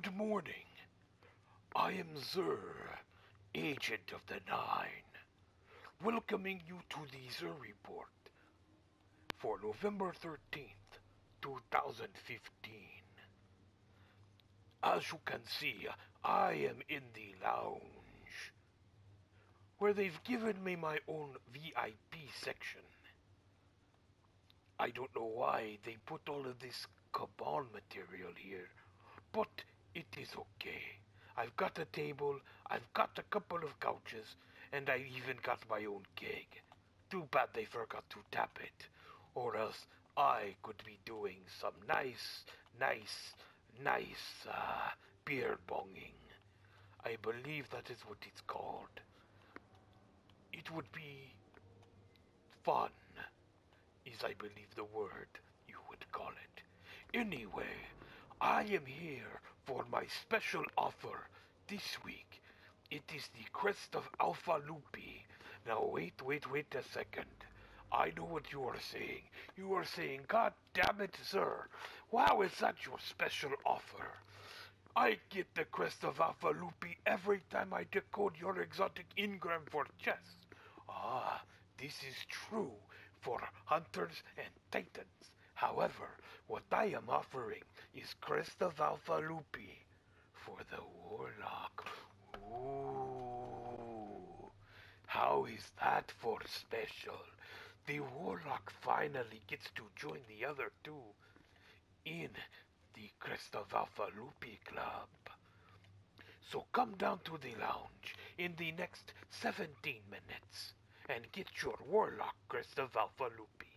Good morning. I am Xur, Agent of the Nine, welcoming you to the Xur Report for November 13th, 2015. As you can see, I am in the lounge, where they've given me my own VIP section. I don't know why they put all of this cabal material here, but it is okay. I've got a table, I've got a couple of couches, and I even got my own keg. Too bad they forgot to tap it, or else I could be doing some nice beer bonging. I believe that is what it's called. It would be fun, is I believe the word you would call it. Anyway, I am here for my special offer this week. It is the Crest of Alpha Lupi. Now wait a second. I know what you are saying. You are saying, God damn it, sir. Wow, is that your special offer? I get the Crest of Alpha Lupi every time I decode your exotic Ingram for chests. Ah, this is true for hunters and titans. However, what I am offering is Crest of Alpha Lupi for the Warlock. Ooh, how is that for special? The Warlock finally gets to join the other two in the Crest of Alpha Lupi Club. So come down to the lounge in the next 17 minutes and get your Warlock Crest of Alpha Lupi.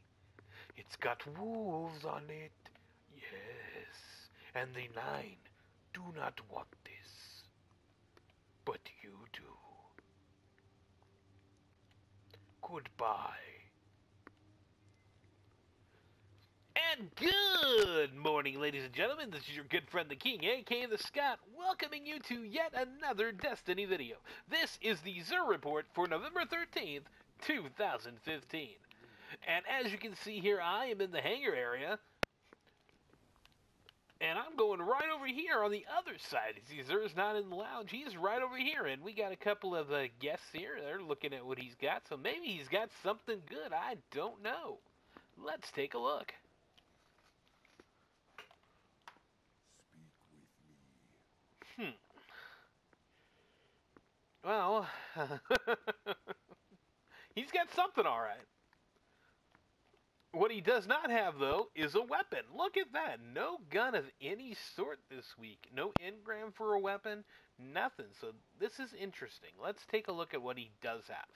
It's got wolves on it. Yes. And the Nine do not want this. But you do. Goodbye. And good morning, ladies and gentlemen. This is your good friend the King, aka the Scott, welcoming you to yet another Destiny video. This is the Xur Report for November 13th, 2015. And as you can see here, I am in the hangar area. And I'm going right over here on the other side. You see, Xur's not in the lounge. He's right over here. And we got a couple of guests here. They're looking at what he's got. So maybe he's got something good. I don't know. Let's take a look. Speak with me. Well, he's got something all right. What he does not have, though, is a weapon. Look at that. No gun of any sort this week. No engram for a weapon. Nothing. So this is interesting. Let's take a look at what he does have.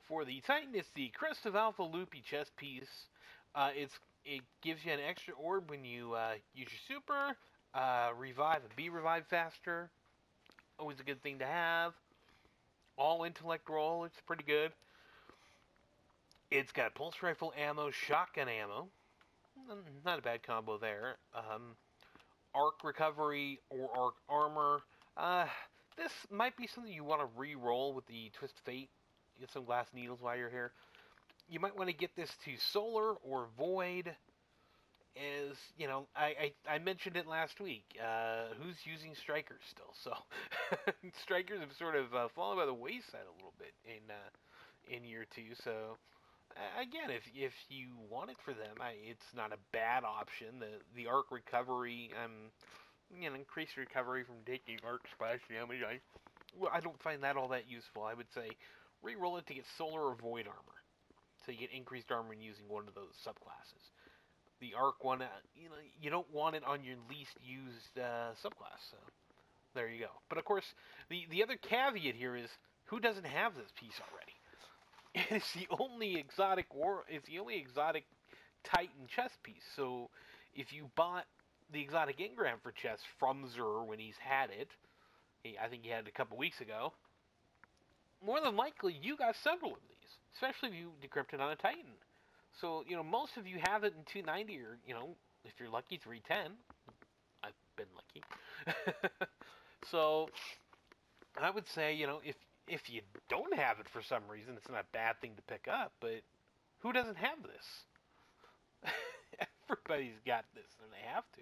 For the Titan, it's the Crest of Alpha Lupi chest piece. It gives you an extra orb when you use your super. Revive and be revived faster. Always a good thing to have. All intellect roll. It's pretty good. It's got pulse rifle ammo, shotgun ammo. Not a bad combo there. Arc recovery or arc armor. This might be something you want to re-roll with the Twist Fate. Get some glass needles while you're here. You might want to get this to solar or void. As you know, I mentioned it last week. Who's using strikers still? So strikers have sort of fallen by the wayside a little bit in year 2. So again, if you want it for them, it's not a bad option. The arc recovery, increased recovery from taking arc splash damage. I don't find that all that useful. I would say re-roll it to get solar or void armor, so you get increased armor in using one of those subclasses. The arc one, you don't want it on your least used subclass. So there you go. But of course, the other caveat here is who doesn't have this piece already? It's the only exotic Titan chess piece. So if you bought the exotic Ingram for chess from Xur when he's had it, I think he had it a couple weeks ago, more than likely you got several of these, especially if you decrypt it on a Titan. So, most of you have it in 290 or, if you're lucky, 310. I've been lucky. So, I would say, if you don't have it for some reason, it's not a bad thing to pick up, but who doesn't have this? Everybody's got this, and they have to.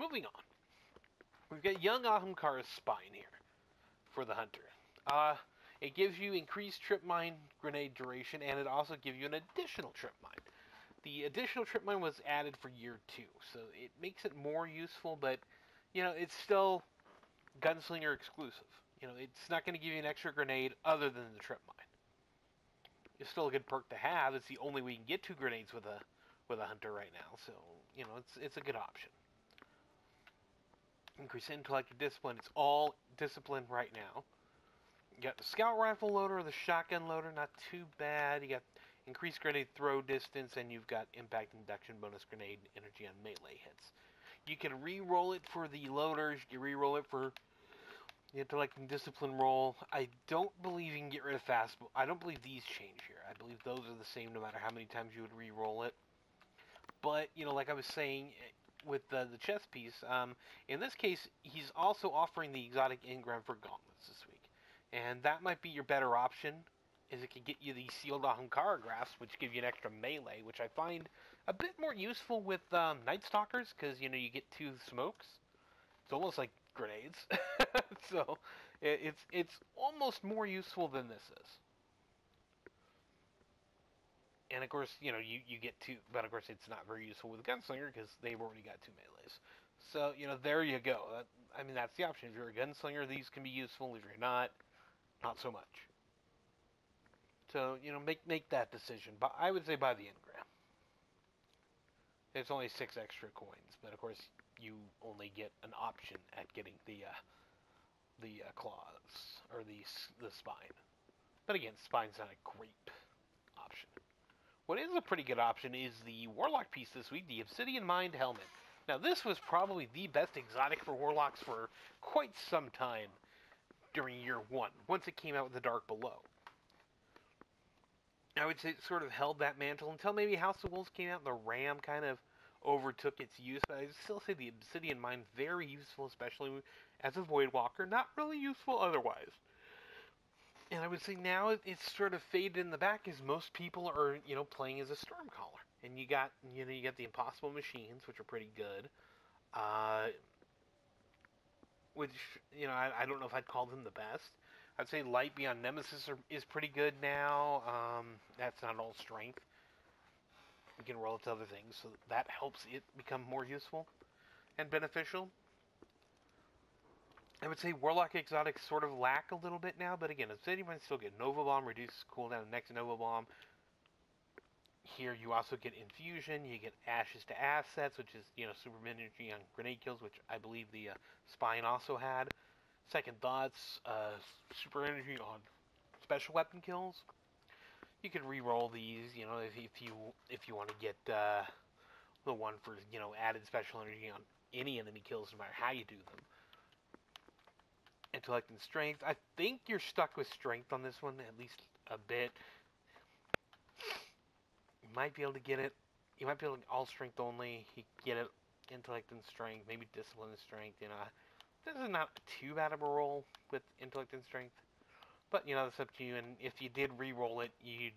Moving on. We've got young Ahamkara's spine here for the hunter. It gives you increased trip mine grenade duration, and it also gives you an additional trip mine. The additional trip mine was added for year 2, so it makes it more useful, but, it's still gunslinger exclusive. It's not going to give you an extra grenade other than the trip mine. It's still a good perk to have. It's the only way you can get 2 grenades with a hunter right now, so, it's a good option. Increase intellect or discipline. It's all discipline right now. You got the scout rifle loader, the shotgun loader, not too bad. You got increased grenade throw distance, and you've got impact induction bonus grenade energy on melee hits. You can re-roll it for the loaders. You can re-roll it for the intellect and discipline roll. I don't believe you can get rid of fast. I don't believe these change here. I believe those are the same no matter how many times you would re-roll it. But, like I was saying with the chess piece, in this case, he's also offering the exotic Ingram for gauntlets this week. And that might be your better option, is it can get you the sealed Ahamkara grasp, which give you an extra melee, which I find a bit more useful with Night Stalkers, because, you get 2 smokes. It's almost like grenades. So, it's almost more useful than this is. And of course, you get 2, but of course it's not very useful with Gunslinger because they've already got 2 melees. So, there you go. That's the option. If you're a Gunslinger, these can be useful. If you're not so much. So, make that decision. But I would say buy the Ingram. It's only 6 extra coins, but of course you only get an option at getting the claws or the spine. But again, spine's not a great option. What is a pretty good option is the Warlock piece this week, the Obsidian Mind Helmet. Now, this was probably the best exotic for Warlocks for quite some time during year 1, once it came out with the Dark Below. I would say it sort of held that mantle until maybe House of Wolves came out and the Ram kind of overtook its use, but I still say the Obsidian Mind very useful, especially as a Voidwalker, not really useful otherwise. And I would say now it's sort of faded in the back as most people are, playing as a Stormcaller. And you got the Impossible Machines, which are pretty good. Which, I don't know if I'd call them the best. I'd say Light Beyond Nemesis is pretty good now. That's not all strength. You can roll it to other things, so that helps it become more useful and beneficial. I would say Warlock Exotics sort of lack a little bit now, but again, Obsidian might still get Nova Bomb, reduces cooldown next Nova Bomb. Here you also get Infusion, you get Ashes to Assets, which is, super energy on grenade kills, which I believe the Spine also had. Second Thoughts, super energy on special weapon kills. You can re-roll these, if you want to get the one for, added special energy on any enemy kills, no matter how you do them. Intellect and Strength. I think you're stuck with Strength on this one, at least a bit. You might be able to get it. You might be able to all Strength only. You get it Intellect and Strength, maybe Discipline and Strength. This is not too bad of a roll with Intellect and Strength. But, that's up to you. And if you did re-roll it, you'd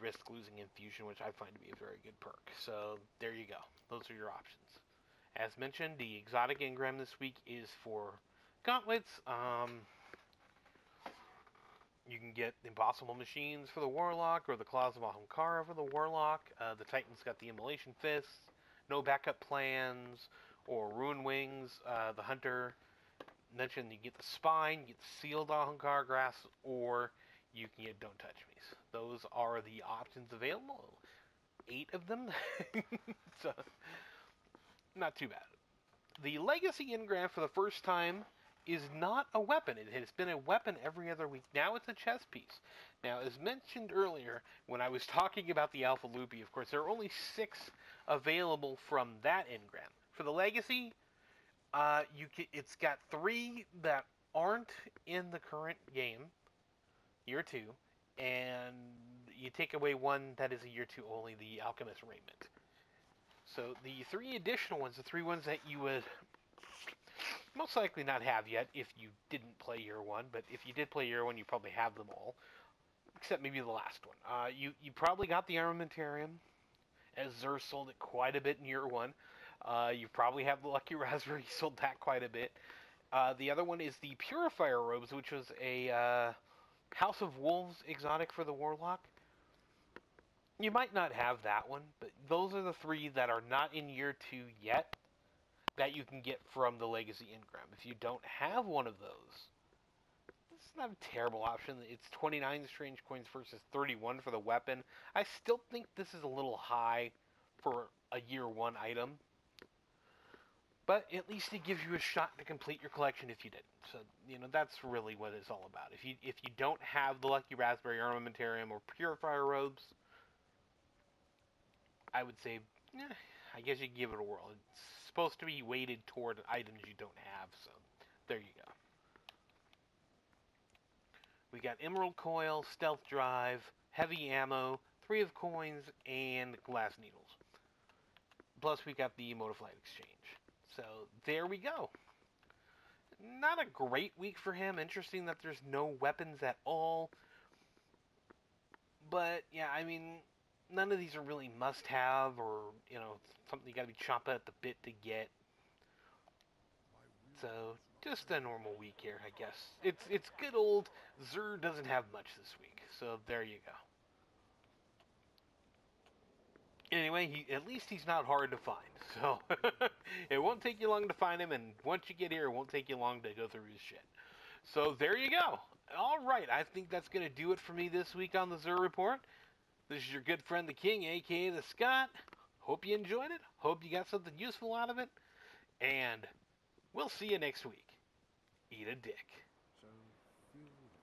risk losing Infusion, which I find to be a very good perk. So, there you go. Those are your options. As mentioned, the exotic Ingram this week is for gauntlets. You can get the Impossible Machines for the Warlock, or the Claws of Ahamkara for the Warlock. The Titan's got the Immolation Fists, No Backup Plans, or Ruin Wings. The Hunter mentioned you get the Spine, you get the Sealed Ahamkara Grass, or you can get Don't Touch Me. Those are the options available. 8 of them. So, not too bad. The Legacy Ingram for the first time is not a weapon. It has been a weapon every other week. Now it's a chess piece. Now, as mentioned earlier, when I was talking about the Alpha Loopy, of course, there are only 6 available from that Ingram. For the Legacy, it's got 3 that aren't in the current game, year 2, and you take away 1 that is a year 2 only, the Alchemist Raiment. So the 3 additional ones, the 3 ones that you would most likely not have yet if you didn't play year 1, but if you did play year 1, you probably have them all, except maybe the last one. You probably got the Armamentarium, as Xur sold it quite a bit in year 1. You probably have the Lucky Raspberry. He sold that quite a bit. The other one is the Purifier Robes, which was a House of Wolves exotic for the Warlock. You might not have that one, but those are the three that are not in year 2 yet that you can get from the Legacy Ingram. If you don't have one of those, it's not a terrible option. It's 29 strange coins versus 31 for the weapon. I still think this is a little high for a year 1 item, but at least it gives you a shot to complete your collection if you didn't. So, that's really what it's all about. If you don't have the Lucky Raspberry Armamentarium or Purifier Robes, I would say, I guess you can give it a whirl. It's supposed to be weighted toward items you don't have, so there you go. We got Emerald Coil, Stealth Drive, Heavy Ammo, 3 of Coins, and Glass Needles. Plus we got the Modified Exchange. So there we go. Not a great week for him. Interesting that there's no weapons at all. But, yeah, I mean, none of these are really must-have or, something you gotta be chomping at the bit to get. So, just a normal week here, I guess. It's good old Xur doesn't have much this week. So, there you go. Anyway, at least he's not hard to find. So, it won't take you long to find him, and once you get here, it won't take you long to go through his shit. So, there you go. Alright, I think that's going to do it for me this week on the Xur Report. This is your good friend, the King, a.k.a. the Scott. Hope you enjoyed it. Hope you got something useful out of it. And we'll see you next week. Eat a dick. So, feel these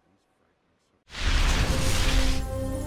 fragments of